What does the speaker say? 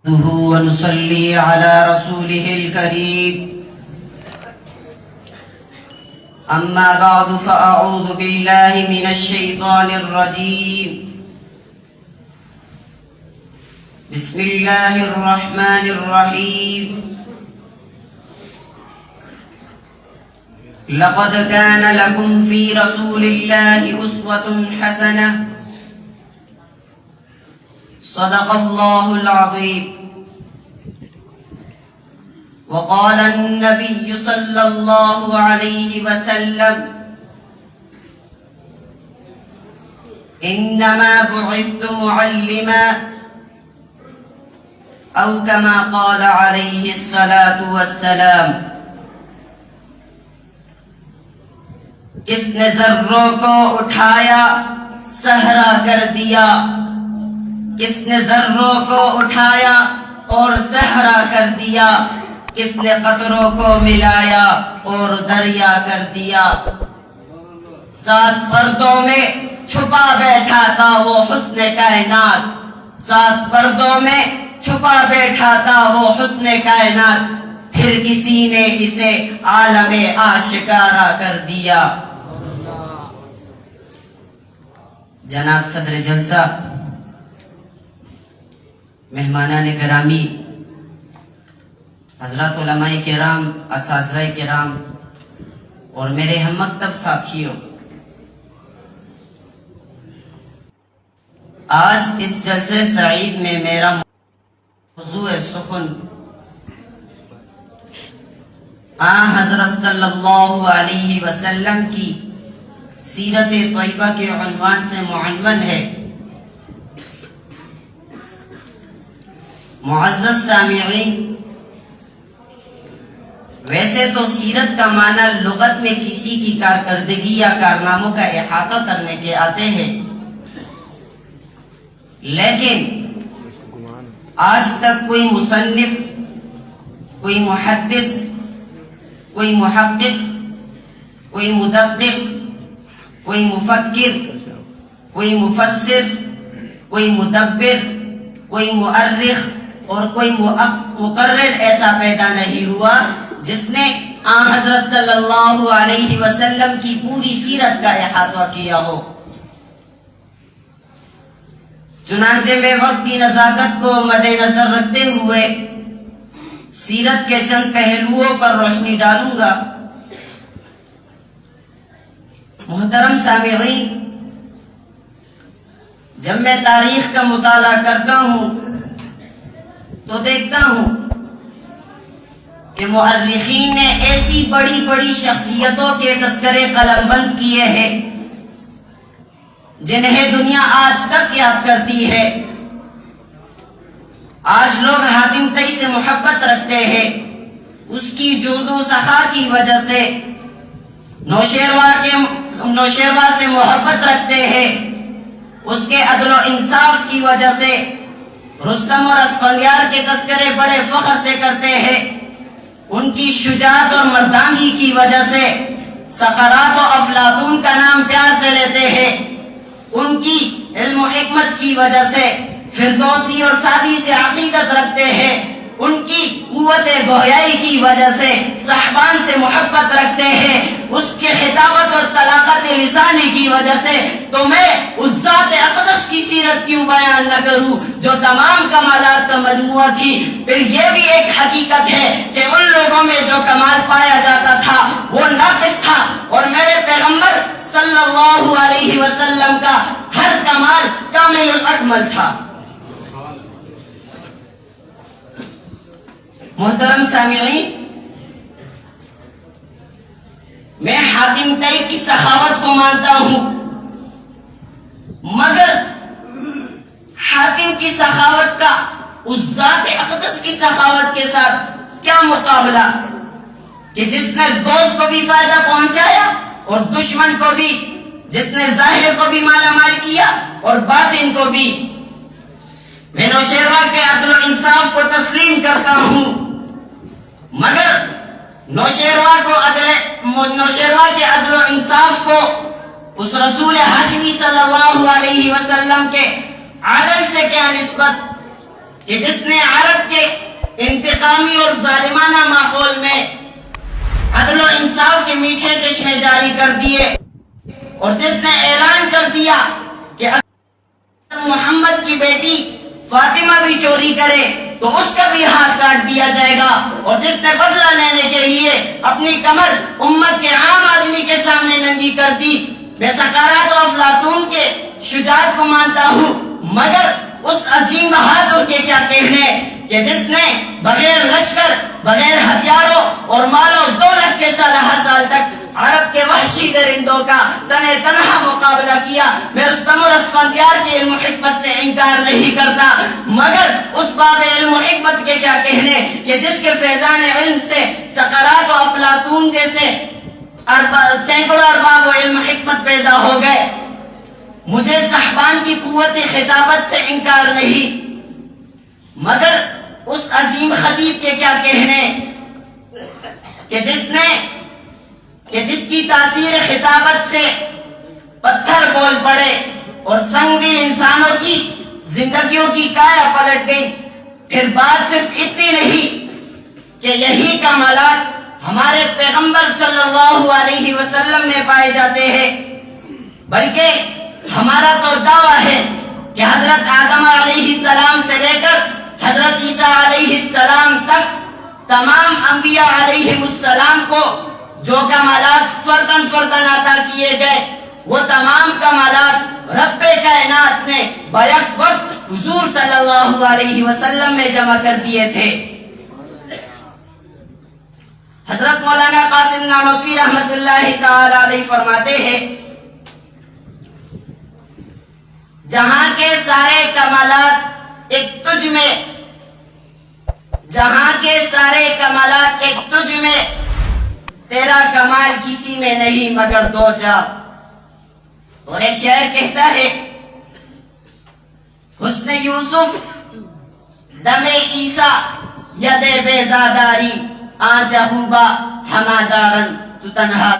ونصلي على رسوله الكريم. أما بعد فأعوذ بالله من الشيطان الرجيم. بسم الله الرحمن الرحيم. لقد كان لكم في رسول الله أسوة حسنة. صدق الله العظيم. وقال النبي صلى الله عليه وسلم: إنما بعثت معلما، أو كما قال عليه الصلاة والسلام. کس نے ذروں کو اٹھایا صحرا کر دیا، کس نے ذروں کو اٹھایا اور صحرا کر دیا، کس نے قطروں کو ملایا اور دریا کر دیا. 7 پردوں میں چھپا بیٹھا تھا وہ حسن کائنات، 7 پردوں میں چھپا بیٹھا تھا وہ حسن کائنات، پھر کسی نے اسے عالم آشکارا کر دیا. جناب صدر جلسہ، مہمانان گرامی، حضرات علماء کرام، اساتذہ کرام اور میرے ہم مکتب ساتھیوں، آج اس جلسے سعید میں میرا موضوع سخن حضرت صلی اللہ علیہ وسلم کی سیرت طیبہ کے عنوان سے معنون ہے. معزز سامعین، ویسے تو سیرت کا معنی لغت میں کسی کی کارکردگی یا کارناموں کا احاطہ کرنے کے آتے ہیں، لیکن آج تک کوئی مصنف، کوئی محدث، کوئی محقق، کوئی مدقق، کوئی مفکر، کوئی مفسر، کوئی مدبر، کوئی مؤرخ اور کوئی مقرر ایسا پیدا نہیں ہوا جس نے آن حضرت صلی اللہ علیہ وسلم کی پوری سیرت کا احاطہ کیا ہو. چنانچہ میں وقت کی نزاکت کو مد نظر رکھتے ہوئے سیرت کے چند پہلوؤں پر روشنی ڈالوں گا. محترم سامعین، جب میں تاریخ کا مطالعہ کرتا ہوں تو دیکھتا ہوں کہ مؤرخین نے ایسی بڑی بڑی شخصیتوں کے تذکرے قلم بند کیے ہیں جنہیں دنیا آج تک یاد کرتی ہے. آج لوگ حاتم طئی سے محبت رکھتے ہیں، اس کی جود و سخا کی وجہ سے. نوشیروہ سے محبت رکھتے ہیں، اس کے عدل و انصاف کی وجہ سے. رستم اور اسفندیار کے تذکرے بڑے فخر سے کرتے ہیں، ان کی شجاعت اور مردانگی کی وجہ سے. سقراط و افلاطون کا نام پیار سے لیتے ہیں، ان کی علم و حکمت کی وجہ سے. فردوسی اور سعدی سے عقیدت رکھتے ہیں، ان کی قوت گویائی کی وجہ سے. صحبان سے محبت رکھتے ہیں، اس کے خطابت اور طلاقت لسانی کی وجہ سے. تو میں اس ذات اقدس کی سیرت کیوں بیان نہ کروں جو تمام کمالات کا مجموعہ تھی. پھر یہ بھی ایک حقیقت ہے کہ ان لوگوں میں جو کمال پایا جاتا تھا وہ ناقص تھا، اور میرے پیغمبر صلی اللہ علیہ وسلم کا ہر کمال کامل الاکمل تھا. محترم سامعین، میں حاتم طئی کی سخاوت کو مانتا ہوں، مگر حاتم کی سخاوت کا اس ذات اقدس کی سخاوت کے ساتھ کیا مقابلہ کہ جس نے دوست کو بھی فائدہ پہنچایا اور دشمن کو بھی، جس نے ظاہر کو بھی مالا مال کیا اور باطن کو بھی. میں نوشیروہ کے عدل و انصاف کو تسلیم کرتا ہوں، مگر نوشیروہ کے عدل و انصاف کو اس رسول ہاشمی صلی اللہ علیہ وسلم کے عدل سے کیا نسبت؟ کہ جس نے عرب کے انتقامی اور ظالمانہ ماحول میں عدل و انصاف کے میٹھے چشمے جاری کر دیے، اور جس نے اعلان کر دیا کہ اگر محمد کی بیٹی فاطمہ بھی چوری کرے تو اس کا بھی ہاتھ کاٹ دیا جائے گا، اور جس نے بدلہ لینے کے لیے اپنی کمر امت کے عام آدمی کے سامنے ننگی کر دی، میں سقراط و افلاطون کے شجاعت کو مانتا ہوں، مگر اس عظیم بہادر کے کیا کہنے کہ جس نے بغیر لشکر، بغیر ہتھیاروں اور مال و دولت کے 17 سال تک عرب کے وحشی درندوں کا تنہ تنہا مقابلہ کیا۔ میں رستم اور اسفندیار کے علم و حکمت سے انکار نہیں کرتا، مگر اس باب علم و حکمت کے کیا کہنے کہ جس کے فیضان علم سے سقراط و افلاطون جیسے سینکڑوں ارباب و علم و حکمت پیدا ہو گئے۔ مجھے صحبان کی قوت خطابت سے انکار نہیں، مگر اس عظیم خطیب کے کیا کہنے کہ جس کی تاثیر خطابت سے پتھر بول پڑے اور سنگ دل انسانوں کی زندگیوں کی کایا پلٹ گئی۔ پھر بات صرف اتنی نہیں کہ یہی کمالات ہمارے پیغمبر صلی اللہ علیہ وسلم میں پائے جاتے ہیں، بلکہ ہمارا تو دعویٰ ہے کہ حضرت آدم علیہ السلام سے لے کر حضرت عیسیٰ علیہ السلام تک تمام انبیاء علیہ السلام کو جو کمالات فردن فردن عطا کیے گئے، وہ تمام کمالات رب کائنات نے بیک وقت حضور صلی اللہ علیہ وسلم میں جمع کر دیے تھے۔ حضرت مولانا قاسم نانوتوی رحمت اللہ تعالی علیہ فرماتے ہیں، جہاں کے سارے کمالات ایک تجھ میں، جہاں کے سارے کمالات ایک تجھ میں، تیرا کمال کسی میں نہیں مگر دو جا۔ اور ایک شاعر کہتا ہے، حسن یوسف دم عیسیٰ ید بیزاداری آنچہ ہوبا ہمادارن تو تنہا